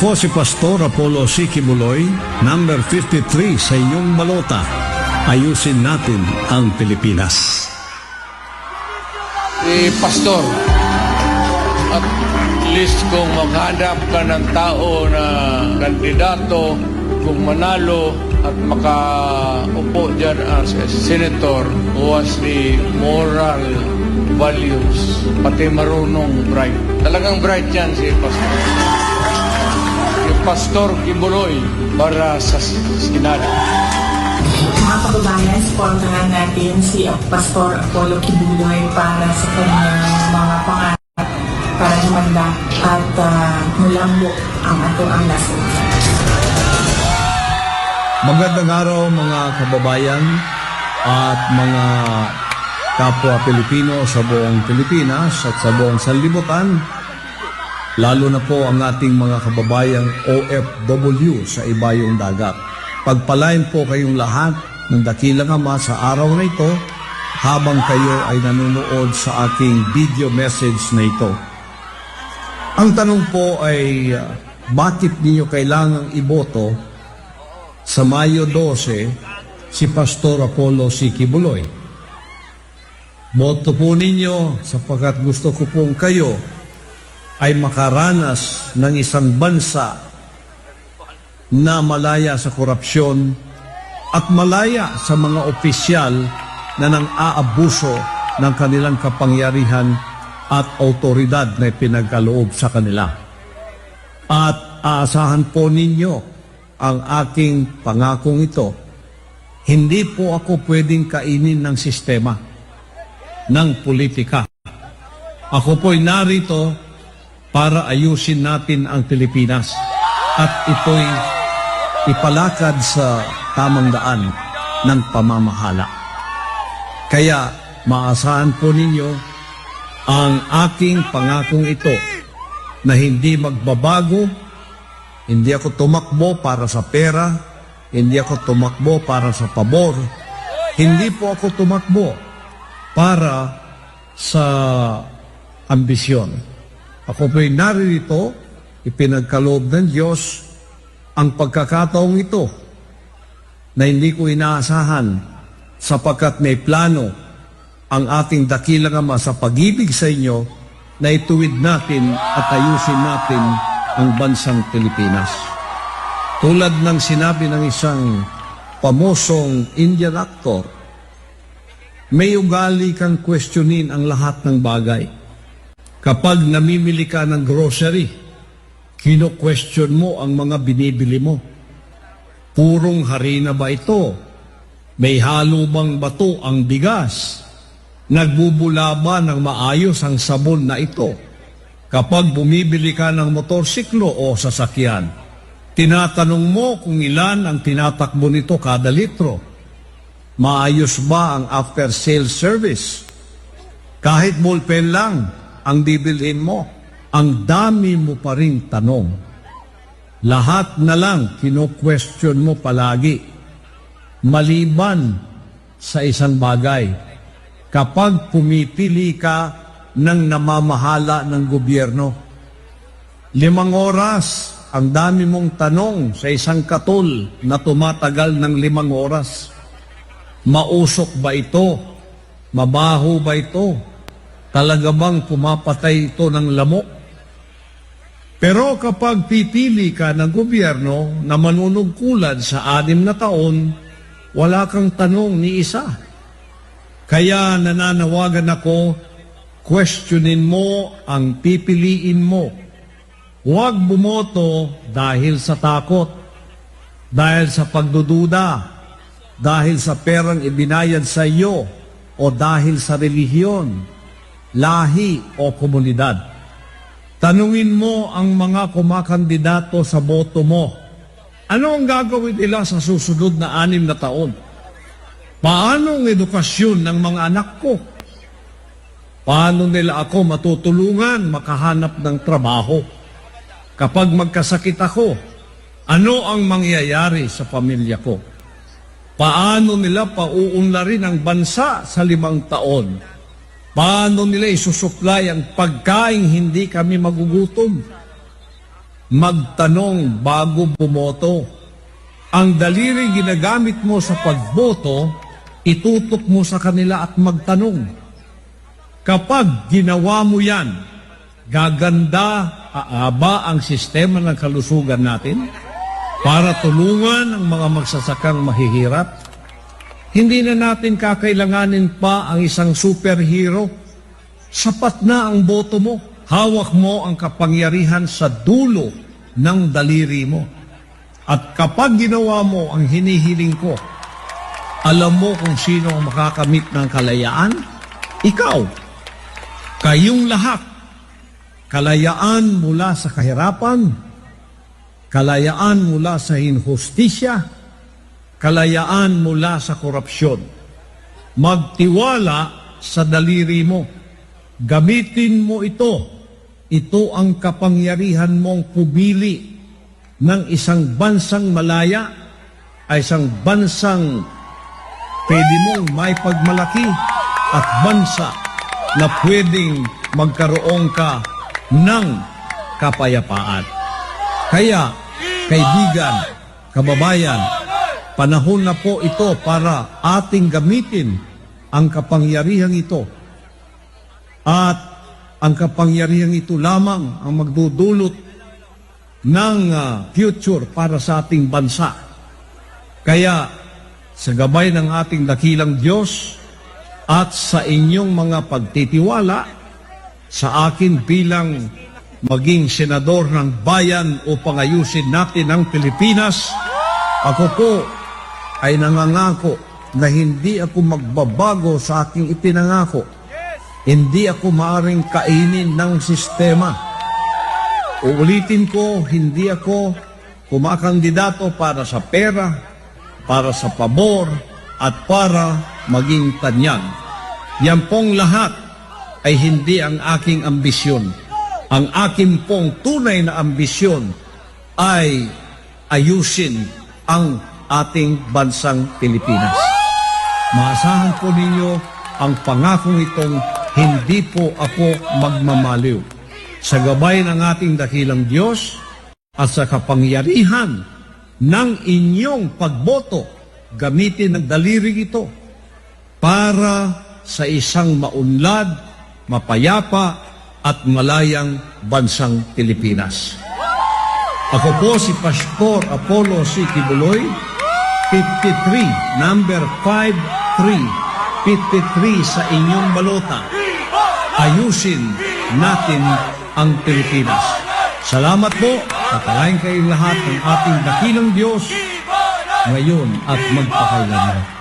Ako si Pastor Apollo C. Kibuloy, number 53 sa inyong balota. Ayusin natin ang Pilipinas. Pastor, at least kung maghanap ka ng tao na kandidato, kung manalo at makaupo dyan as a senator who has the moral values, pati marunong bright. Talagang bright yan si Pastor. Pastor Kibuloy para sa Senado. Mga kababayan, supportahan natin si Pastor Apollo Kibuloy para sa kanyang mga pangarap para humanda at mulambok ang ato ang nasod. Magandang araw mga kababayan at mga kapwa Pilipino sa buong Pilipinas at sa buong sanlibutan. Lalo na po ang ating mga kababayang OFW sa ibayong dagat. Pagpalain po kayong lahat ng dakilang Ama sa araw na ito habang kayo ay nanonood sa aking video message na ito. Ang tanong po ay bakit niyo kailangang iboto sa Mayo 12 si Pastor Apollo C. Kibuloy? Boto po ninyo sapagkat gusto ko pong kayo ay makaranas ng isang bansa na malaya sa korupsyon at malaya sa mga opisyal na nang-aabuso ng kanilang kapangyarihan at autoridad na ipinagkaloob sa kanila. At aasahan po ninyo ang aking pangakong ito. Hindi po ako pwedeng kainin ng sistema, ng politika. Ako po'y narito para ayusin natin ang Pilipinas at ito'y ipalakad sa tamang daan ng pamamahala. Kaya maasahan po ninyo ang aking pangakong ito na hindi magbabago. Hindi ako tumakbo para sa pera, hindi ako tumakbo para sa pabor, hindi po ako tumakbo para sa ambisyon. Ako po'y naririto, ipinagkaloob ng Diyos ang pagkakataong ito na hindi ko inaasahan sapagkat may plano ang ating dakilang Ama sa pag-ibig sa inyo na ituwid natin at ayusin natin ang bansang Pilipinas. Tulad ng sinabi ng isang pamosong Indian actor, may ugali kang questionin ang lahat ng bagay. Kapag namimili ka ng grocery, kino-question mo ang mga binibili mo. Purong harina ba ito? May halo bang bato ang bigas? Nagbubula ba ng maayos ang sabon na ito? Kapag bumibili ka ng motorsiklo o sasakyan, tinatanong mo kung ilan ang tinatakbo nito kada litro. Maayos ba ang after-sale service? Kahit ballpen lang ang bibilhin mo, ang dami mo pa rin tanong. Lahat na lang kino-question mo palagi. Maliban sa isang bagay, kapag pumipili ka ng namamahala ng gobyerno, 5 oras ang dami mong tanong sa isang katol na tumatagal ng 5 oras. Mausok ba ito? Mabaho ba ito? Talaga bang pumapatay ito ng lamok? Pero kapag pipili ka ng gobyerno na manunungkulan sa 6 na taon, wala kang tanong ni isa. Kaya nananawagan ako, questionin mo ang pipiliin mo. Huwag bumoto dahil sa takot, dahil sa pagdududa, dahil sa perang ibinayad sa iyo, o dahil sa relihiyon, lahi o komunidad. Tanungin mo ang mga kumakandidato sa boto mo. Ano ang gagawin nila sa susunod na 6 na taon? Paano ang edukasyon ng mga anak ko? Paano nila ako matutulungan makahanap ng trabaho? Kapag magkasakit ako, ano ang mangyayari sa pamilya ko? Paano nila pauunlarin ang bansa sa 5 taon? Paano nila isusupply ang pagkain hindi kami magugutom? magtanong bago bumoto. Ang daliri ginagamit mo sa pagboto, itutok mo sa kanila at magtanong. Kapag ginawa mo yan, gaganda, aaba ang sistema ng kalusugan natin para tulungan ang mga magsasakang mahihirap. Hindi na natin kakailanganin pa ang isang superhero. Sapat na ang boto mo. Hawak mo ang kapangyarihan sa dulo ng daliri mo. At kapag ginawa mo ang hinihiling ko, alam mo kung sino ang makakamit ng kalayaan? Ikaw. Kayong lahat. Kalayaan mula sa kahirapan, kalayaan mula sa inhustisya, kalayaan mula sa korupsyon. Magtiwala sa daliri mo. Gamitin mo ito. Ito ang kapangyarihan mong pumili ng isang bansang malaya ay isang bansang pwede mong may pagmalaki at bansa na pwedeng magkaroon ka ng kapayapaan. Kaya, kaibigan, kababayan, panahon na po ito para ating gamitin ang kapangyarihang ito. At ang kapangyarihang ito lamang ang magdudulot ng future para sa ating bansa. Kaya, sa gabay ng ating dakilang Diyos at sa inyong mga pagtitiwala, sa akin bilang maging senador ng bayan upang ayusin natin ang Pilipinas, ako po ay nangangako na hindi ako magbabago sa aking ipinangako. Hindi ako maaring kainin ng sistema. Uulitin ko, hindi ako kumakandidato para sa pera, para sa pabor, at para maging tanyag. Yan pong lahat ay hindi ang aking ambisyon. Ang aking pong tunay na ambisyon ay ayusin ang ating bansang Pilipinas. Maasahan po ninyo ang pangakong itong hindi po ako magmamaliw. Sa gabay ng ating dakilang Diyos at sa kapangyarihan ng inyong pagboto, gamitin ang daliri ito para sa isang maunlad, mapayapa at malayang bansang Pilipinas. Ako po si Pastor Apollo C. Kibuloy, 53, number 53 sa inyong balota. Ayusin natin ang Pilipinas. Salamat po. Patalain kayong lahat ng ating dakilang Diyos ngayon at magpakailanman.